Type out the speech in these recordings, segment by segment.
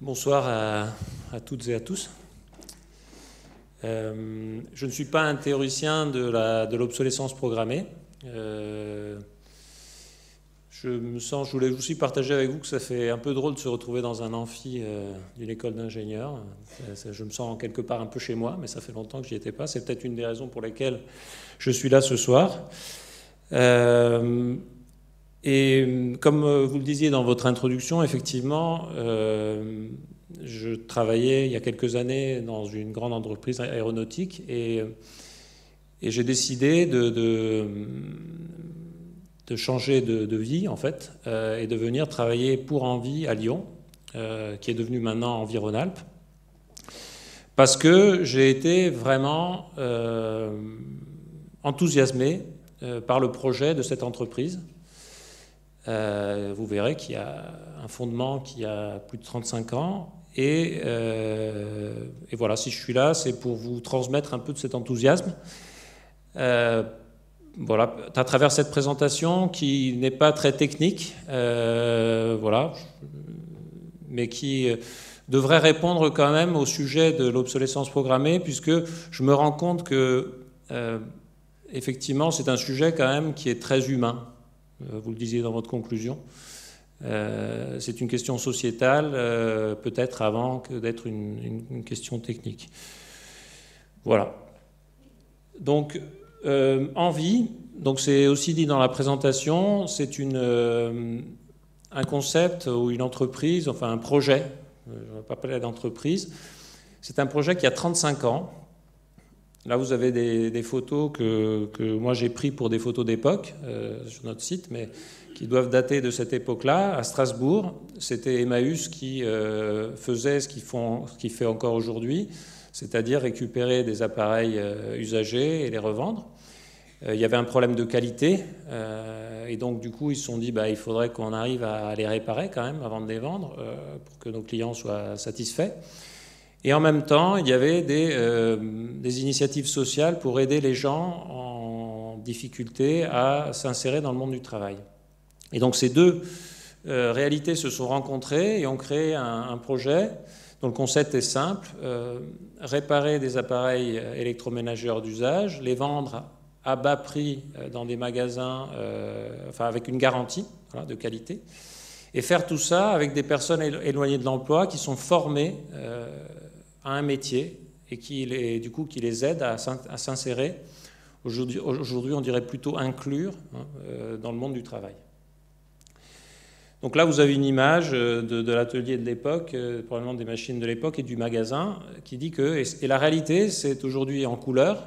Bonsoir à toutes et à tous. Je ne suis pas un théoricien de l'obsolescence programmée. Je voulais aussi partager avec vous que ça fait un peu drôle de se retrouver dans un amphi d'une école d'ingénieurs. Je me sens quelque part un peu chez moi, mais ça fait longtemps que j'y étais pas. C'est peut-être une des raisons pour lesquelles je suis là ce soir. Et comme vous le disiez dans votre introduction, effectivement, je travaillais il y a quelques années dans une grande entreprise aéronautique et j'ai décidé de changer de vie, en fait, et de venir travailler pour Envie à Lyon, qui est devenu maintenant Environalpes, parce que j'ai été vraiment enthousiasmé par le projet de cette entreprise. Vous verrez qu'il y a un fondement qui a plus de 35 ans. Et voilà, si je suis là, c'est pour vous transmettre un peu de cet enthousiasme. Voilà, à travers cette présentation qui n'est pas très technique, voilà, mais qui devrait répondre quand même au sujet de l'obsolescence programmée, puisque je me rends compte que, effectivement, c'est un sujet quand même qui est très humain. Vous le disiez dans votre conclusion. C'est une question sociétale, peut-être avant que d'être une question technique. Voilà. Donc, Envie, donc c'est aussi dit dans la présentation, c'est un concept ou une entreprise, enfin un projet, je ne vais pas parler d'entreprise, c'est un projet qui a 35 ans. Là, vous avez des photos que moi j'ai prises pour des photos d'époque sur notre site, mais qui doivent dater de cette époque-là. À Strasbourg, c'était Emmaüs qui faisait ce qu'il fait encore aujourd'hui, c'est-à-dire récupérer des appareils usagés et les revendre. Il y avait un problème de qualité, et donc du coup ils se sont dit il faudrait qu'on arrive à les réparer quand même avant de les vendre pour que nos clients soient satisfaits. Et en même temps, il y avait des initiatives sociales pour aider les gens en difficulté à s'insérer dans le monde du travail. Et donc ces deux réalités se sont rencontrées et ont créé un projet dont le concept est simple, réparer des appareils électroménagers hors d'usage, les vendre à bas prix dans des magasins, avec une garantie de qualité, et faire tout ça avec des personnes éloignées de l'emploi qui sont formées à un métier et qui les aident à s'insérer, aujourd'hui on dirait plutôt inclure, dans le monde du travail. Donc là, vous avez une image de l'atelier de l'époque, probablement des machines de l'époque et du magasin, qui dit que, et la réalité, c'est aujourd'hui en couleur,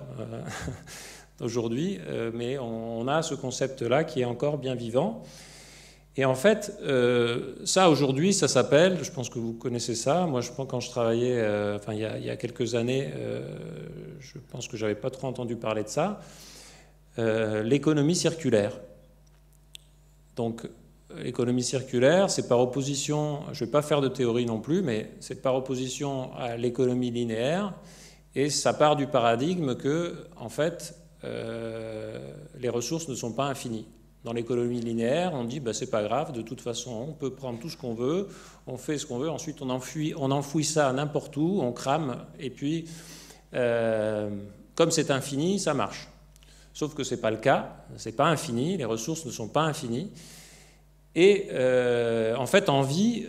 aujourd'hui, mais on a ce concept-là qui est encore bien vivant. Et en fait, ça aujourd'hui, ça s'appelle, je pense que vous connaissez ça, moi je pense quand je travaillais, il y a quelques années, je pense que j'avais pas trop entendu parler de ça, l'économie circulaire. Donc l'économie circulaire, c'est par opposition, je ne vais pas faire de théorie non plus, mais c'est par opposition à l'économie linéaire, et ça part du paradigme que, en fait, les ressources ne sont pas infinies. Dans l'économie linéaire, on dit c'est pas grave, de toute façon, on peut prendre tout ce qu'on veut, on fait ce qu'on veut, ensuite on enfouit ça n'importe où, on crame, et puis, comme c'est infini, ça marche. Sauf que c'est pas le cas, c'est pas infini, les ressources ne sont pas infinies. Et en fait, Envie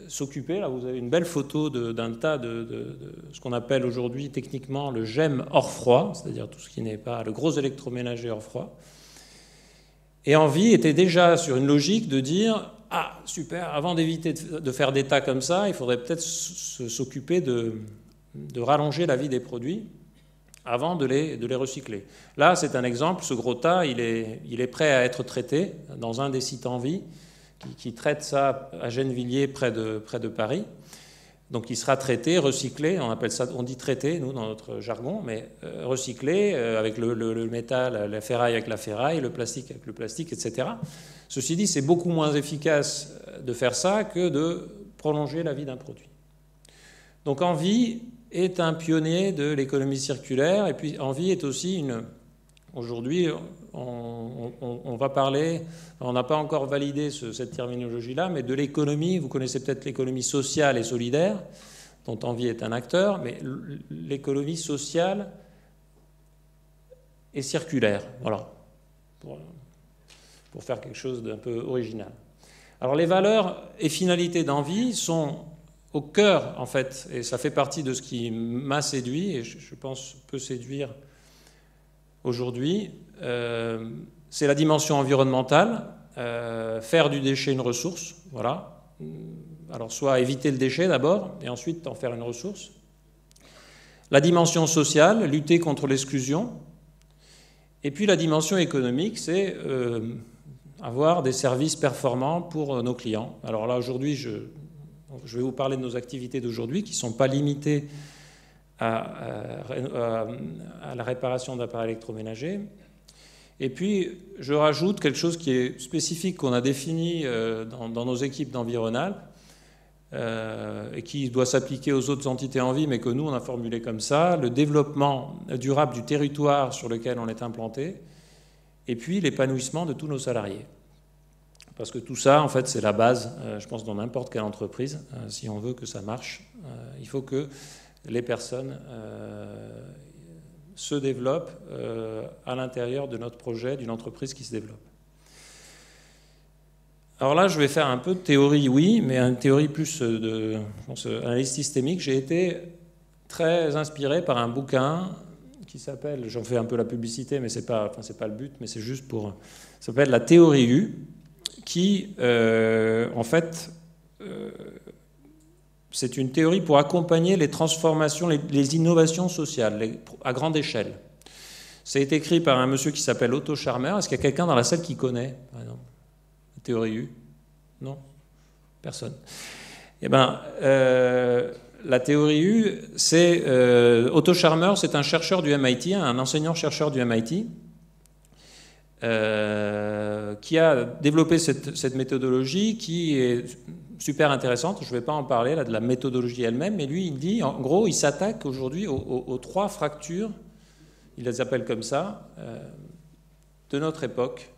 s'occuper, là vous avez une belle photo d'un tas de ce qu'on appelle aujourd'hui techniquement le GEM hors froid, c'est-à-dire tout ce qui n'est pas le gros électroménager hors froid. Et Envie était déjà sur une logique de dire « Ah, super, avant d'éviter de faire des tas comme ça, il faudrait peut-être s'occuper de rallonger la vie des produits avant de les recycler. » Là, c'est un exemple, ce gros tas, il est prêt à être traité dans un des sites Envie qui traite ça à Gennevilliers, près de Paris. Donc il sera traité, recyclé, on dit traité, nous, dans notre jargon, mais recyclé avec le métal, la ferraille avec la ferraille, le plastique avec le plastique, etc. Ceci dit, c'est beaucoup moins efficace de faire ça que de prolonger la vie d'un produit. Donc Envie est un pionnier de l'économie circulaire, et puis Envie est aussi Aujourd'hui, on va parler, on n'a pas encore validé cette terminologie-là, mais de l'économie, vous connaissez peut-être l'économie sociale et solidaire, dont Envie est un acteur, mais l'économie sociale et circulaire, voilà, pour faire quelque chose d'un peu original. Alors les valeurs et finalités d'Envie sont au cœur, en fait, et ça fait partie de ce qui m'a séduit, et je pense peut séduire aujourd'hui, c'est la dimension environnementale, faire du déchet une ressource, voilà. Alors soit éviter le déchet d'abord, et ensuite en faire une ressource. La dimension sociale, lutter contre l'exclusion. Et puis la dimension économique, c'est avoir des services performants pour nos clients. Alors là, aujourd'hui, je vais vous parler de nos activités d'aujourd'hui, qui ne sont pas limitées à la réparation d'appareils électroménagers. Et puis, je rajoute quelque chose qui est spécifique, qu'on a défini dans nos équipes d'Environal, et qui doit s'appliquer aux autres entités en vie, mais que nous, on a formulé comme ça, le développement durable du territoire sur lequel on est implanté, et puis l'épanouissement de tous nos salariés. Parce que tout ça, en fait, c'est la base, je pense, dans n'importe quelle entreprise. Si on veut que ça marche, il faut que les personnes se développent à l'intérieur de notre projet, d'une entreprise qui se développe. Alors là, je vais faire un peu de théorie, oui, mais une théorie plus d'analyse systémique. J'ai été très inspiré par un bouquin qui s'appelle, j'en fais un peu la publicité, mais c'est pas le but, mais c'est juste pour... Ça s'appelle La théorie U, qui, en fait, c'est une théorie pour accompagner les transformations, les innovations sociales à grande échelle. Ça a été écrit par un monsieur qui s'appelle Otto Scharmer. Est-ce qu'il y a quelqu'un dans la salle qui connaît, par exemple, la théorie U? Non? Personne. Eh bien, la théorie U, c'est... Otto Scharmer, c'est un chercheur du MIT, un enseignant-chercheur du MIT, qui a développé cette méthodologie qui est super intéressante. Je ne vais pas en parler là, de la méthodologie elle-même, mais lui, il dit, en gros, il s'attaque aujourd'hui aux trois fractures, il les appelle comme ça, de notre époque.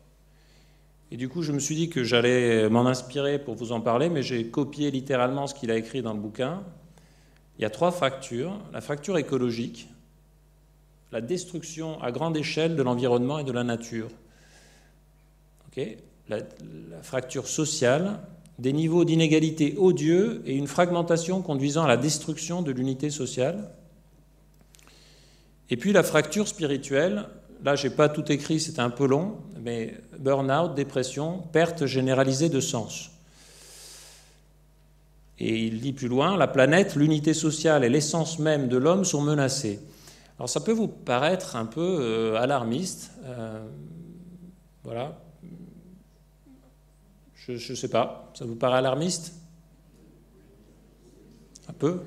Et du coup, je me suis dit que j'allais m'en inspirer pour vous en parler, mais j'ai copié littéralement ce qu'il a écrit dans le bouquin. Il y a trois fractures. La fracture écologique, la destruction à grande échelle de l'environnement et de la nature. Okay. La fracture sociale, des niveaux d'inégalité odieux et une fragmentation conduisant à la destruction de l'unité sociale. Et puis la fracture spirituelle, là je n'ai pas tout écrit, c'était un peu long, mais burn-out, dépression, perte généralisée de sens. Et il dit plus loin, la planète, l'unité sociale et l'essence même de l'homme sont menacées. Alors ça peut vous paraître un peu alarmiste, voilà. Je ne sais pas, ça vous paraît alarmiste? Un peu?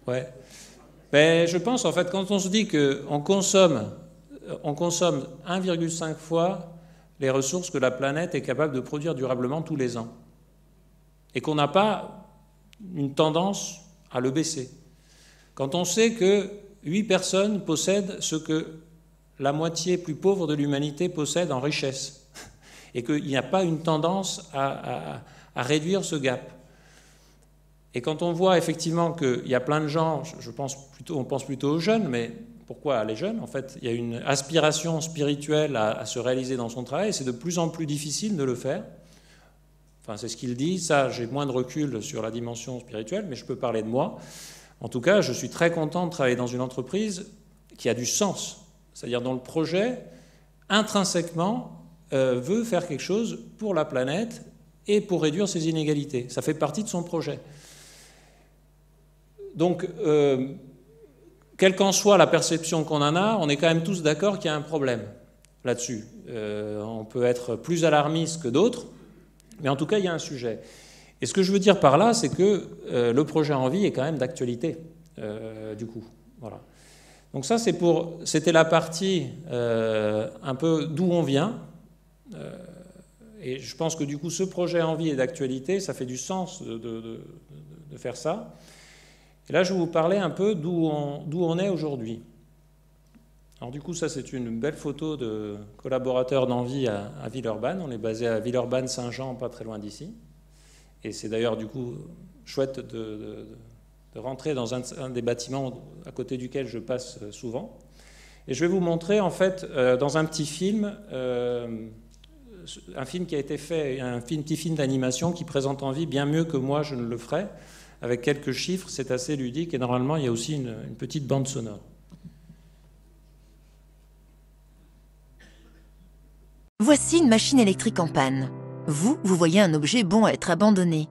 Ouais. Mais je pense, en fait, quand on se dit qu'on consomme 1,5 fois les ressources que la planète est capable de produire durablement tous les ans, et qu'on n'a pas une tendance à le baisser, quand on sait que 8 personnes possèdent ce que la moitié plus pauvre de l'humanité possède en richesse, et qu'il n'y a pas une tendance à réduire ce gap. Et quand on voit effectivement qu'il y a plein de gens, on pense plutôt aux jeunes, mais pourquoi les jeunes? En fait, il y a une aspiration spirituelle à se réaliser dans son travail, et c'est de plus en plus difficile de le faire. Enfin, c'est ce qu'il dit, ça, j'ai moins de recul sur la dimension spirituelle, mais je peux parler de moi. En tout cas, je suis très content de travailler dans une entreprise qui a du sens, c'est-à-dire dont le projet, intrinsèquement, veut faire quelque chose pour la planète et pour réduire ses inégalités. Ça fait partie de son projet. Donc, quelle qu'en soit la perception qu'on en a, on est quand même tous d'accord qu'il y a un problème là-dessus. On peut être plus alarmiste que d'autres, mais en tout cas, il y a un sujet. Et ce que je veux dire par là, c'est que le projet Envie est quand même d'actualité, du coup. Voilà. Donc ça, c'était la partie un peu d'où on vient. Et je pense que du coup, ce projet Envie est d'actualité, ça fait du sens de faire ça. Et là, je vais vous parler un peu d'où on est aujourd'hui. Alors du coup, ça c'est une belle photo de collaborateurs d'Envie à Villeurbanne. On est basé à Villeurbanne-Saint-Jean, pas très loin d'ici. Et c'est d'ailleurs du coup chouette de rentrer dans un des bâtiments à côté duquel je passe souvent. Et je vais vous montrer en fait dans un petit film, un film qui a été fait, petit film d'animation qui présente Envie bien mieux que moi je ne le ferai, avec quelques chiffres, c'est assez ludique et normalement il y a aussi une petite bande sonore. Voici une machine électrique en panne. Vous voyez un objet bon à être abandonné.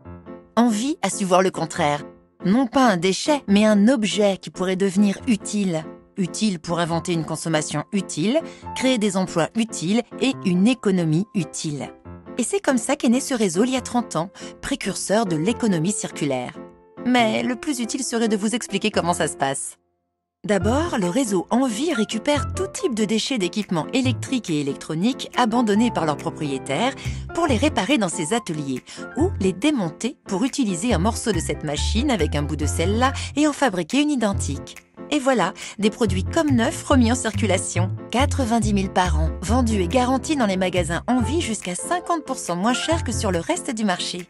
Envie a su voir le contraire. Non pas un déchet, mais un objet qui pourrait devenir utile. Utile pour inventer une consommation utile, créer des emplois utiles et une économie utile. Et c'est comme ça qu'est né ce réseau il y a 30 ans, précurseur de l'économie circulaire. Mais le plus utile serait de vous expliquer comment ça se passe. D'abord, le réseau Envie récupère tout type de déchets d'équipements électriques et électroniques abandonnés par leurs propriétaires pour les réparer dans ses ateliers ou les démonter pour utiliser un morceau de cette machine avec un bout de celle-là et en fabriquer une identique. Et voilà, des produits comme neufs remis en circulation. 90 000 par an, vendus et garantis dans les magasins Envie jusqu'à 50% moins cher que sur le reste du marché.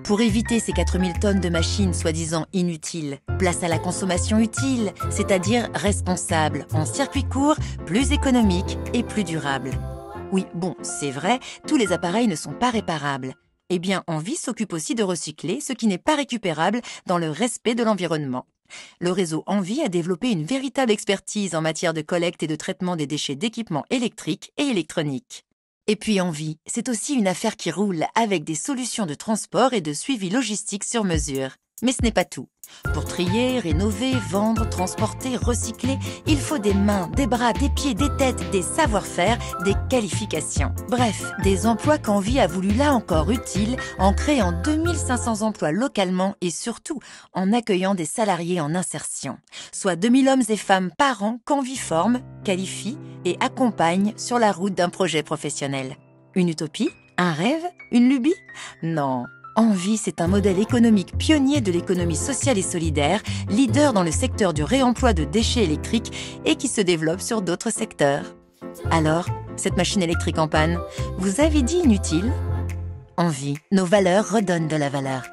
Pour éviter ces 4000 tonnes de machines soi-disant inutiles, place à la consommation utile, c'est-à-dire responsable, en circuit court, plus économique et plus durable. Oui, bon, c'est vrai, tous les appareils ne sont pas réparables. Eh bien, Envie s'occupe aussi de recycler ce qui n'est pas récupérable dans le respect de l'environnement. Le réseau Envie a développé une véritable expertise en matière de collecte et de traitement des déchets d'équipements électriques et électroniques. Et puis Envie, c'est aussi une affaire qui roule avec des solutions de transport et de suivi logistique sur mesure. Mais ce n'est pas tout. Pour trier, rénover, vendre, transporter, recycler, il faut des mains, des bras, des pieds, des têtes, des savoir-faire, des qualifications. Bref, des emplois qu'Envie a voulu là encore utiles en créant 2500 emplois localement et surtout en accueillant des salariés en insertion. Soit 2000 hommes et femmes par an qu'Envie forme, qualifie et accompagne sur la route d'un projet professionnel. Une utopie? Un rêve? Une lubie? Non. Envie, c'est un modèle économique pionnier de l'économie sociale et solidaire, leader dans le secteur du réemploi de déchets électriques et qui se développe sur d'autres secteurs. Alors, cette machine électrique en panne, vous avez dit inutile? Envie, nos valeurs redonnent de la valeur.